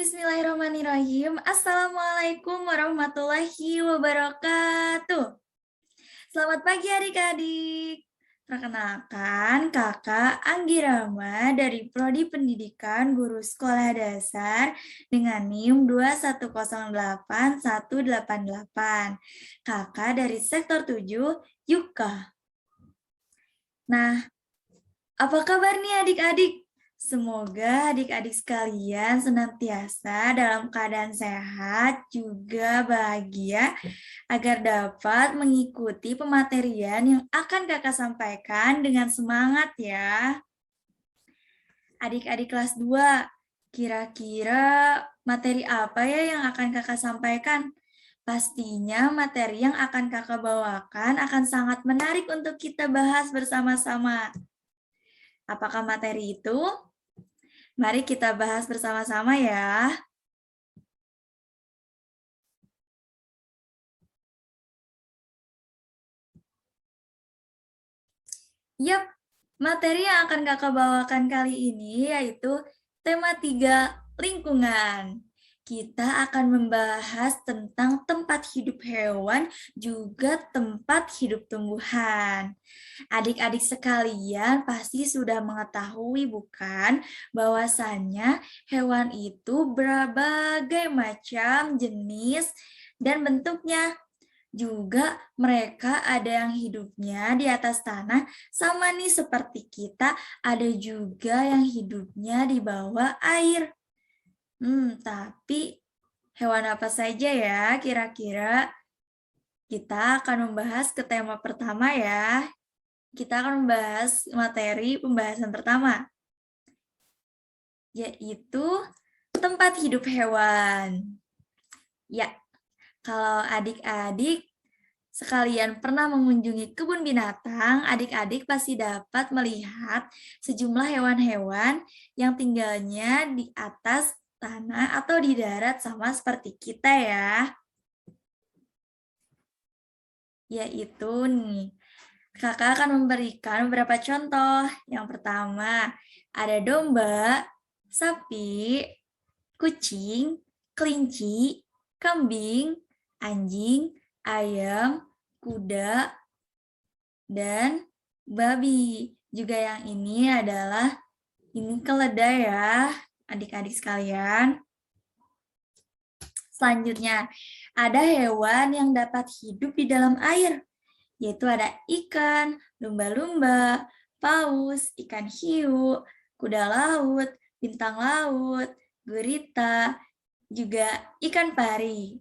Bismillahirrahmanirrahim. Assalamualaikum warahmatullahi wabarakatuh. Selamat pagi adik-adik. Perkenalkan, kakak Anggi Rama dari Prodi Pendidikan Guru Sekolah Dasar dengan NIM 2108188. Kakak dari Sektor 7, Yuka. Nah, apa kabar nih adik-adik? Semoga adik-adik sekalian senantiasa dalam keadaan sehat, juga bahagia, agar dapat mengikuti pematerian yang akan kakak sampaikan dengan semangat ya. Adik-adik kelas 2, kira-kira materi apa ya yang akan kakak sampaikan? Pastinya materi yang akan kakak bawakan akan sangat menarik untuk kita bahas bersama-sama. Apakah materi itu? Mari kita bahas bersama-sama ya. Yap, materi yang akan kakak bawakan kali ini yaitu tema 3 lingkungan. Kita akan membahas tentang tempat hidup hewan, juga tempat hidup tumbuhan. Adik-adik sekalian pasti sudah mengetahui bukan bahwasannya hewan itu berbagai macam jenis dan bentuknya. Juga mereka ada yang hidupnya di atas tanah, sama nih seperti kita, ada juga yang hidupnya di bawah air. Tapi hewan apa saja ya kira-kira? Kita akan membahas ke tema pertama ya. Kita akan membahas materi pembahasan pertama, yaitu tempat hidup hewan. Ya, kalau adik-adik sekalian pernah mengunjungi kebun binatang, adik-adik pasti dapat melihat sejumlah hewan-hewan yang tinggalnya di atas tanah atau di darat sama seperti kita ya. Yaitu nih, kakak akan memberikan beberapa contoh. Yang pertama, ada domba, sapi, kucing, kelinci, kambing, anjing, ayam, kuda, dan babi. Juga yang ini adalah keledai ya, adik-adik sekalian. Selanjutnya, ada hewan yang dapat hidup di dalam air, yaitu ada ikan, lumba-lumba, paus, ikan hiu, kuda laut, bintang laut, gurita, juga ikan pari.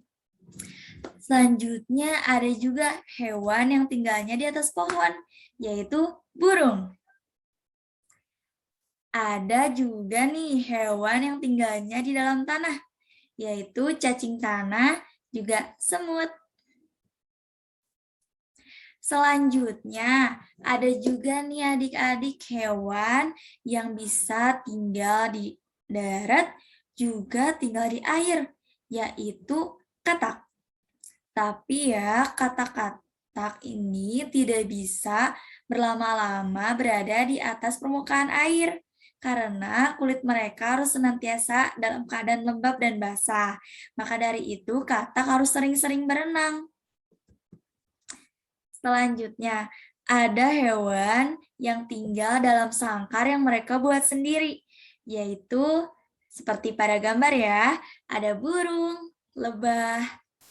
Selanjutnya ada juga hewan yang tinggalnya di atas pohon, yaitu burung. Ada juga nih hewan yang tinggalnya di dalam tanah, yaitu cacing tanah, juga semut. Selanjutnya, ada juga nih adik-adik hewan yang bisa tinggal di darat, juga tinggal di air, yaitu katak. Tapi ya, katak-katak ini tidak bisa berlama-lama berada di atas permukaan air, karena kulit mereka harus senantiasa dalam keadaan lembab dan basah. Maka dari itu, katak harus sering-sering berenang. Selanjutnya, ada hewan yang tinggal dalam sangkar yang mereka buat sendiri, yaitu seperti pada gambar ya, ada burung, lebah,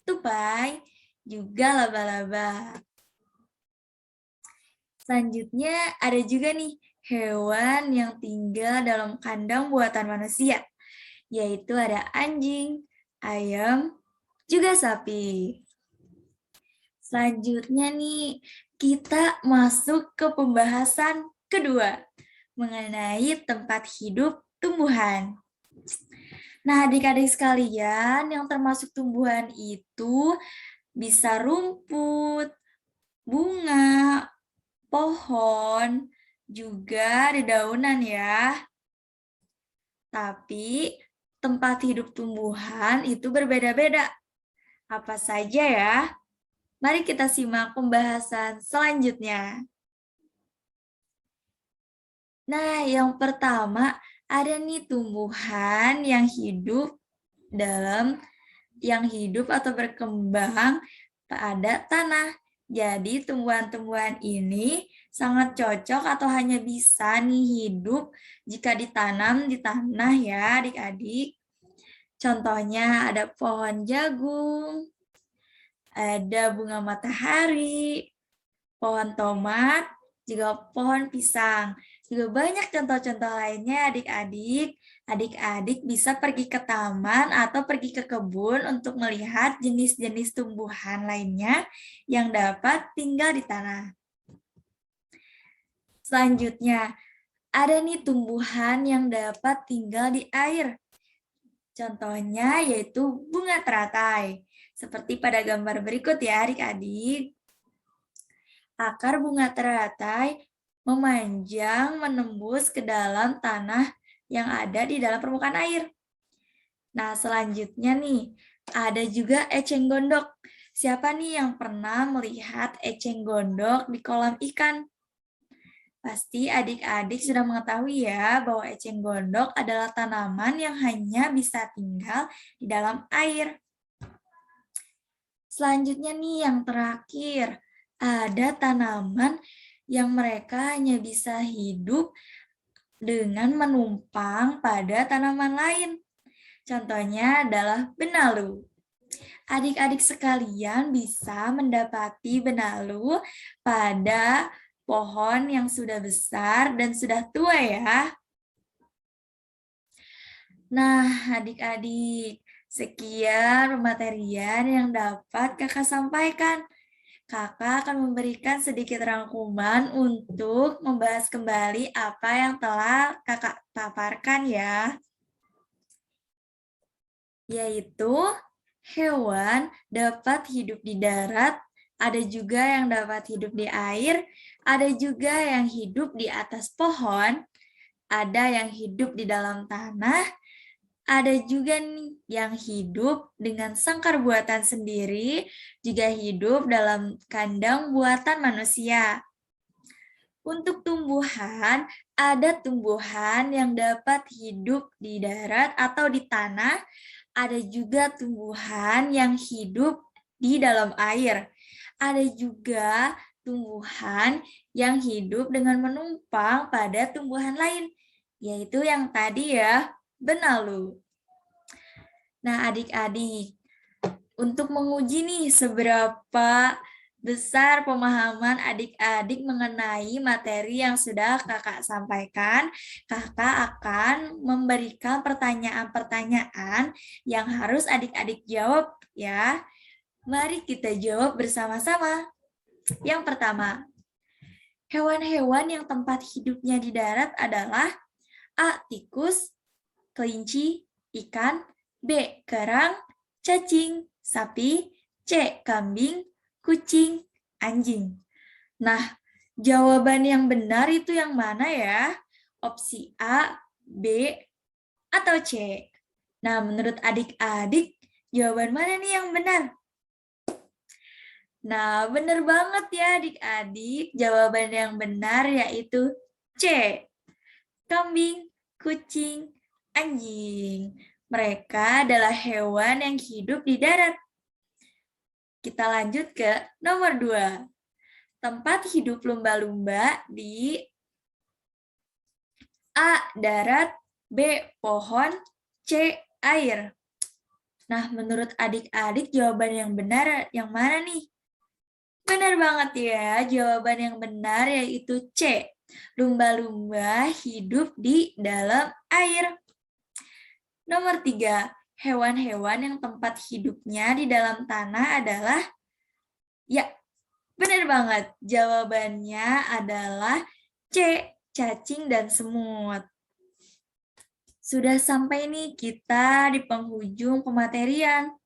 tupai, juga laba-laba. Selanjutnya ada juga nih hewan yang tinggal dalam kandang buatan manusia, yaitu ada anjing, ayam, juga sapi. Selanjutnya nih, kita masuk ke pembahasan kedua mengenai tempat hidup tumbuhan. Nah, adik-adik sekalian, yang termasuk tumbuhan itu bisa rumput, bunga, pohon, juga dedaunan ya. Tapi tempat hidup tumbuhan itu berbeda-beda. Apa saja ya? Mari kita simak pembahasan selanjutnya. Nah, yang pertama ada nih tumbuhan yang hidup dalam yang hidup atau berkembang pada tanah. Jadi tumbuhan-tumbuhan ini sangat cocok atau hanya bisa nih hidup jika ditanam di tanah ya adik-adik. Contohnya ada pohon jagung, ada bunga matahari, pohon tomat, juga pohon pisang. Juga banyak contoh-contoh lainnya adik-adik. Adik-adik bisa pergi ke taman atau pergi ke kebun untuk melihat jenis-jenis tumbuhan lainnya yang dapat tinggal di tanah. Selanjutnya, ada nih tumbuhan yang dapat tinggal di air. Contohnya yaitu bunga teratai. Seperti pada gambar berikut ya adik-adik. Akar bunga teratai memanjang menembus ke dalam tanah yang ada di dalam permukaan air. Nah, selanjutnya nih, ada juga eceng gondok. Siapa nih yang pernah melihat eceng gondok di kolam ikan? Pasti adik-adik sudah mengetahui ya bahwa eceng gondok adalah tanaman yang hanya bisa tinggal di dalam air. Selanjutnya nih yang terakhir, ada tanaman yang mereka hanya bisa hidup dengan menumpang pada tanaman lain. Contohnya adalah benalu. Adik-adik sekalian bisa mendapati benalu pada pohon yang sudah besar dan sudah tua ya. Nah, adik-adik, sekian pematerian yang dapat kakak sampaikan. Kakak akan memberikan sedikit rangkuman untuk membahas kembali apa yang telah kakak paparkan ya. Yaitu hewan dapat hidup di darat, ada juga yang dapat hidup di air, ada juga yang hidup di atas pohon, ada yang hidup di dalam tanah, ada juga nih yang hidup dengan sangkar buatan sendiri, juga hidup dalam kandang buatan manusia. Untuk tumbuhan, ada tumbuhan yang dapat hidup di darat atau di tanah, ada juga tumbuhan yang hidup di dalam air. Ada juga tumbuhan yang hidup dengan menumpang pada tumbuhan lain, yaitu yang tadi ya, benalu. Nah, adik-adik, untuk menguji nih seberapa besar pemahaman adik-adik mengenai materi yang sudah kakak sampaikan, kakak akan memberikan pertanyaan-pertanyaan yang harus adik-adik jawab ya. Mari kita jawab bersama-sama. Yang pertama, hewan-hewan yang tempat hidupnya di darat adalah A. Tikus, kelinci, ikan, B. Kerang, cacing, sapi, C. Kambing, kucing, anjing. Nah, jawaban yang benar itu yang mana ya? Opsi A, B, atau C? Nah, menurut adik-adik, jawaban mana nih yang benar? Nah, benar banget ya adik-adik. Jawaban yang benar yaitu C. Kambing, kucing, anjing. Mereka adalah hewan yang hidup di darat. Kita lanjut ke nomor 2. Tempat hidup lumba-lumba di A. Darat, B. Pohon, C. Air. Nah, menurut adik-adik jawaban yang benar yang mana nih? Benar banget ya, jawaban yang benar yaitu C. Lumba-lumba hidup di dalam air. Nomor 3, hewan-hewan yang tempat hidupnya di dalam tanah adalah, ya, benar banget. Jawabannya adalah C, cacing dan semut. Sudah sampai nih kita di penghujung pematerian.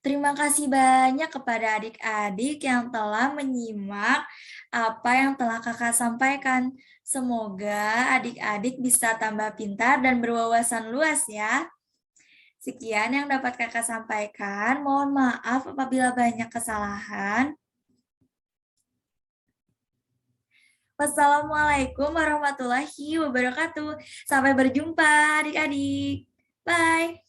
Terima kasih banyak kepada adik-adik yang telah menyimak apa yang telah kakak sampaikan. Semoga adik-adik bisa tambah pintar dan berwawasan luas ya. Sekian yang dapat kakak sampaikan. Mohon maaf apabila banyak kesalahan. Wassalamualaikum warahmatullahi wabarakatuh. Sampai berjumpa adik-adik. Bye.